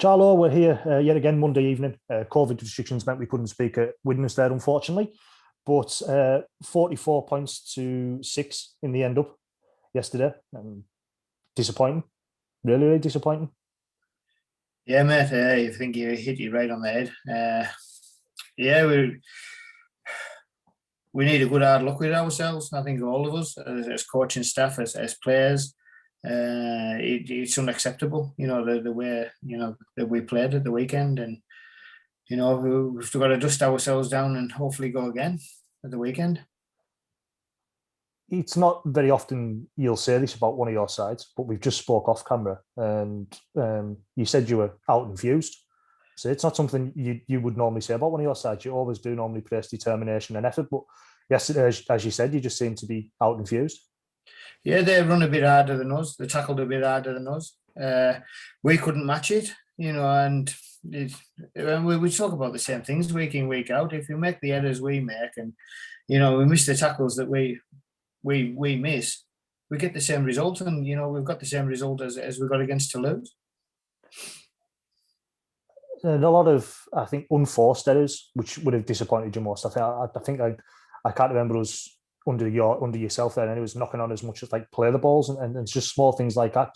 Charlo, we're here yet again Monday evening. COVID restrictions meant we couldn't speak at Widnes there, unfortunately. But 44 points to 6 in the end up yesterday. Disappointing. Really, really disappointing. Yeah, mate, I think you hit it right on the head. Yeah, we need a good hard look with ourselves. I think all of us, as coaching staff, as players, it's unacceptable. The way that we played at the weekend, and we've got to dust ourselves down and hopefully go again at the weekend. It's not very often you'll say this about one of your sides, but we've just spoke off camera, and you said you were out infused. So it's not something you would normally say about one of your sides. You always do normally praise determination and effort, but yesterday, as you said, you just seem to be out infused. Yeah, they run a bit harder than us. They tackled a bit harder than us. We couldn't match it, and we talk about the same things week in, week out. If you make the errors we make, and we miss the tackles that we miss, we get the same result, and we've got the same result as we got against Toulouse. And a lot of, I think, unforced errors, which would have disappointed you most. I can't remember us under yourself there, and it was knocking on as much as like play the balls, and it's just small things like that.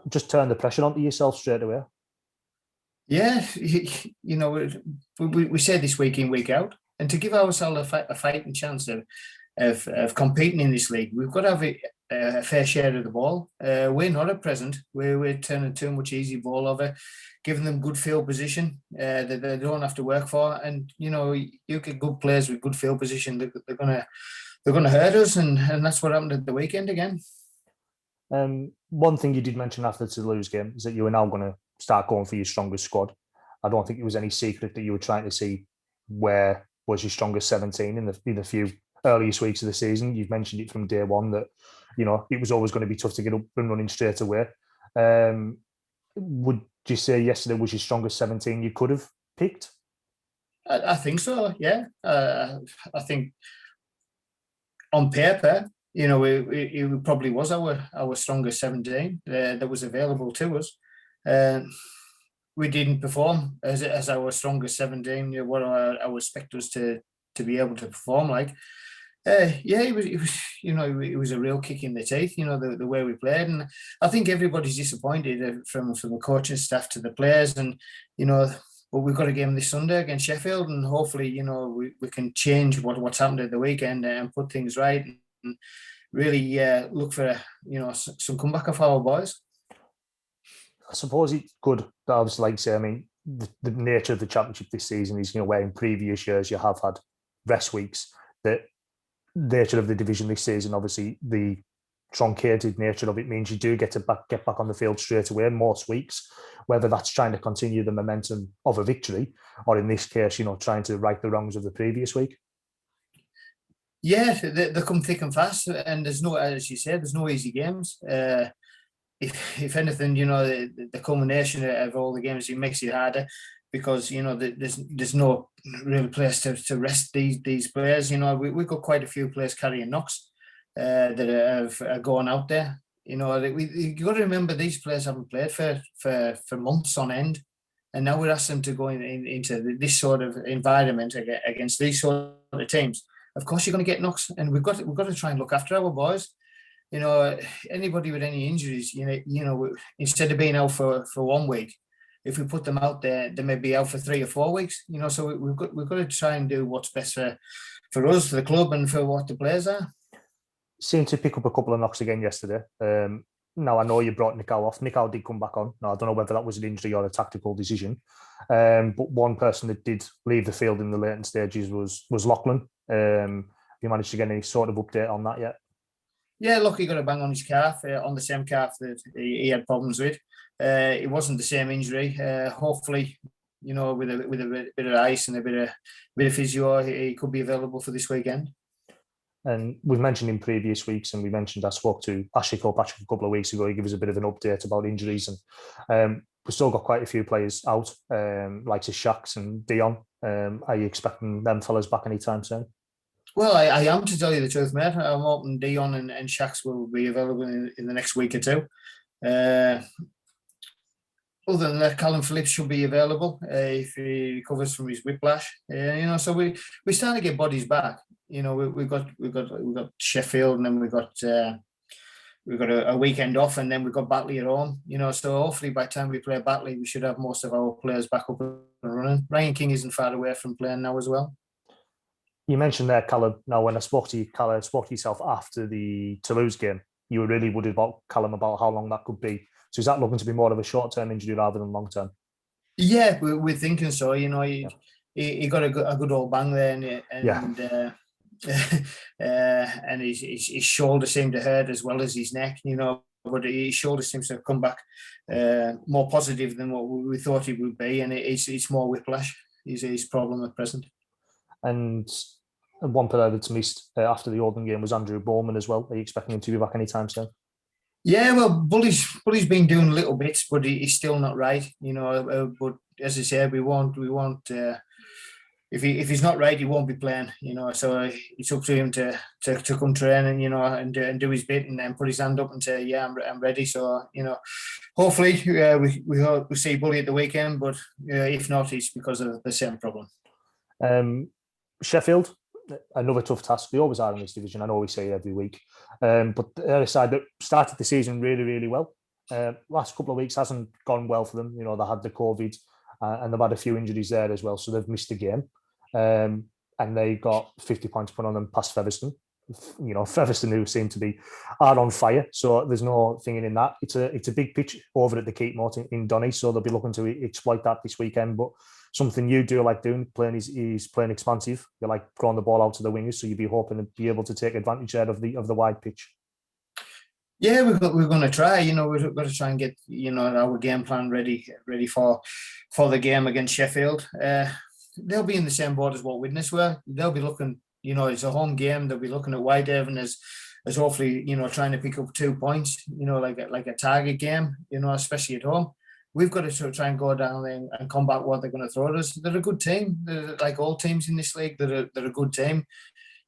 Just turn the pressure onto yourself straight away. Yeah, we say this week in, week out, and to give ourselves a fighting chance of competing in this league, we've got to have a fair share of the ball. We're not at present. We're turning too much easy ball over, giving them good field position that they don't have to work for. And you get good players with good field position, they're gonna hurt us, and that's what happened at the weekend again. One thing you did mention after the Toulouse game is that you were now going to start going for your strongest squad. I don't think it was any secret that you were trying to see where was your strongest 17 in the few earliest weeks of the season. You've mentioned it from day one that it was always going to be tough to get up and running straight away. Would you say yesterday was your strongest 17 you could have picked? I think so, yeah. I think on paper, it probably was our strongest 17 that was available to us. We didn't perform as our strongest 17. What I would expect us to be able to perform like. Yeah, it was a real kick in the teeth, the way we played. And I think everybody's disappointed from the coaching staff to the players. And, but we've got a game this Sunday against Sheffield, and hopefully, we can change what's happened at the weekend and put things right and really look for, some comeback of our boys. I suppose it's good that obviously, like you say, I mean, the nature of the championship this season is, where in previous years you have had rest weeks, that nature of the division this season, obviously the truncated nature of it means you do get back on the field straight away most weeks, whether that's trying to continue the momentum of a victory or in this case, trying to right the wrongs of the previous week. Yeah, they come thick and fast, and there's no, as you said, there's no easy games. If anything, the culmination of all the games, it makes it harder because there's no real place to rest these players. We've got quite a few players carrying knocks that are going out there. You got to remember these players haven't played for months on end, and now we're asking them to go into this sort of environment against these sort of teams. Of course, you're going to get knocks, and we've got to try and look after our boys. Anybody with any injuries, instead of being out for 1 week, if we put them out there, they may be out for 3 or 4 weeks. So we've got to try and do what's best for us, for the club, and for what the players are. Seemed to pick up a couple of knocks again yesterday. Now I know you brought Nico off. Nico did come back on. Now I don't know whether that was an injury or a tactical decision. But one person that did leave the field in the later stages was Lachlan. Have you managed to get any sort of update on that yet? Yeah, look, he got a bang on his calf, on the same calf that he had problems with. It wasn't the same injury. Hopefully, with a bit of ice and a bit of physio, he could be available for this weekend. And we've mentioned in previous weeks, and I spoke to Ashley Kilpatrick a couple of weeks ago. He gave us a bit of an update about injuries, and we've still got quite a few players out, like Shax and Dion. Are you expecting them fellas back anytime soon? Well, I am, to tell you the truth, mate. I'm hoping Dion and Shax will be available in the next week or two. other than that, Callum Phillips should be available if he recovers from his whiplash. So we're starting to get bodies back. We've got Sheffield, and then we've got a weekend off, and then we've got Batley at home. So hopefully by the time we play Batley, we should have most of our players back up and running. Ryan King isn't far away from playing now as well. You mentioned there, Callum. Now, when I spoke to you, Callum, I spoke to yourself after the Toulouse game, you were really worried about Callum, about how long that could be. So is that looking to be more of a short-term injury rather than long-term? Yeah, we're thinking so. He got a good old bang there, and his shoulder seemed to hurt as well as his neck. But his shoulder seems to have come back more positive than what we thought it would be, and it's more whiplash is his problem at present. And one player that's missed after the Oldham game was Andrew Bromman as well. Are you expecting him to be back anytime soon? Yeah, well, Bully's been doing little bits, but he's still not right. But as I said, we won't. If he's not right, he won't be playing. So it's up to him to come train and do his bit, and then put his hand up and say, "Yeah, I'm ready." So hopefully we see Bully at the weekend. But if not, it's because of the same problem. Sheffield, another tough task. They always are in this division. I know we say it every week. But they're a side that started the season really, really well. Last couple of weeks hasn't gone well for them. They had the COVID and they've had a few injuries there as well. So they've missed a game. And they got 50 points put on them past Featherstone. Featherstone, who seem to be on fire. So there's no thing in that. It's a big pitch over at the Keepmoat in Donny. So they'll be looking to exploit that this weekend. But something you do like doing, playing is playing expansive. You like throwing the ball out to the wingers, so you'd be hoping to be able to take advantage out of the wide pitch. Yeah, we're going to try. We're going to try and get our game plan ready for the game against Sheffield. They'll be in the same boat as what Widnes were. They'll be looking. It's a home game. They'll be looking at Whitehaven as hopefully trying to pick up 2 points. Like a target game. Especially at home. We've got to sort of try and go down there and combat what they're going to throw at us. They're a good team. They're like all teams in this league. They're a good team.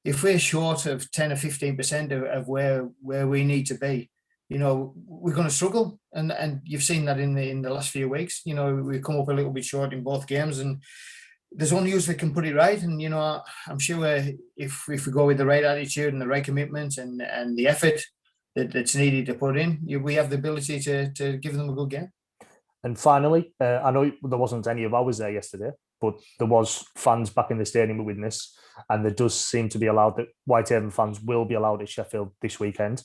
If we're short of 10 or 15% of where we need to be, we're going to struggle. And you've seen that in the last few weeks. We come up a little bit short in both games, and there's only us that can put it right. And I'm sure if we go with the right attitude and the right commitment and the effort that's needed to put in, we have the ability to give them a good game. And finally, I know there wasn't any of ours there yesterday, but there was fans back in the stadium at Widnes, and there does seem to be allowed that Whitehaven fans will be allowed at Sheffield this weekend,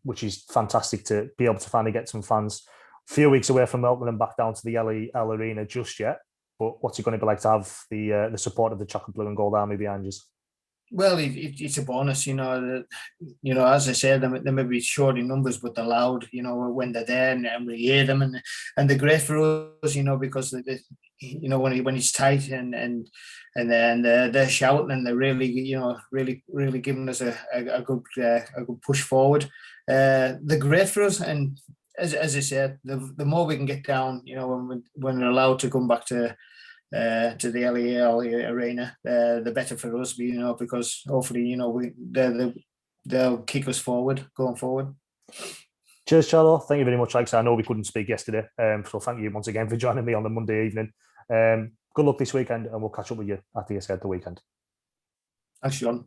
which is fantastic to be able to finally get some fans a few weeks away from Melbourne and back down to the LEL Arena just yet. But what's it going to be like to have the support of the Chocolate Blue and Gold Army behind us? Well, it's a bonus, as I said, they may be short in numbers, but they're loud, when they're there and we hear them, and they're great for us, because when it's tight and then they're shouting and they're really, really giving us a good push forward. They're great for us, and as I said, the more we can get down, when they're allowed to come back to the LEL arena, the better for us, because hopefully, they'll kick us forward, going forward. Cheers, Charlo. Thank you very much. Like I said, I know we couldn't speak yesterday, so thank you once again for joining me on the Monday evening. Good luck this weekend, and we'll catch up with you after you said the weekend. Thanks, John.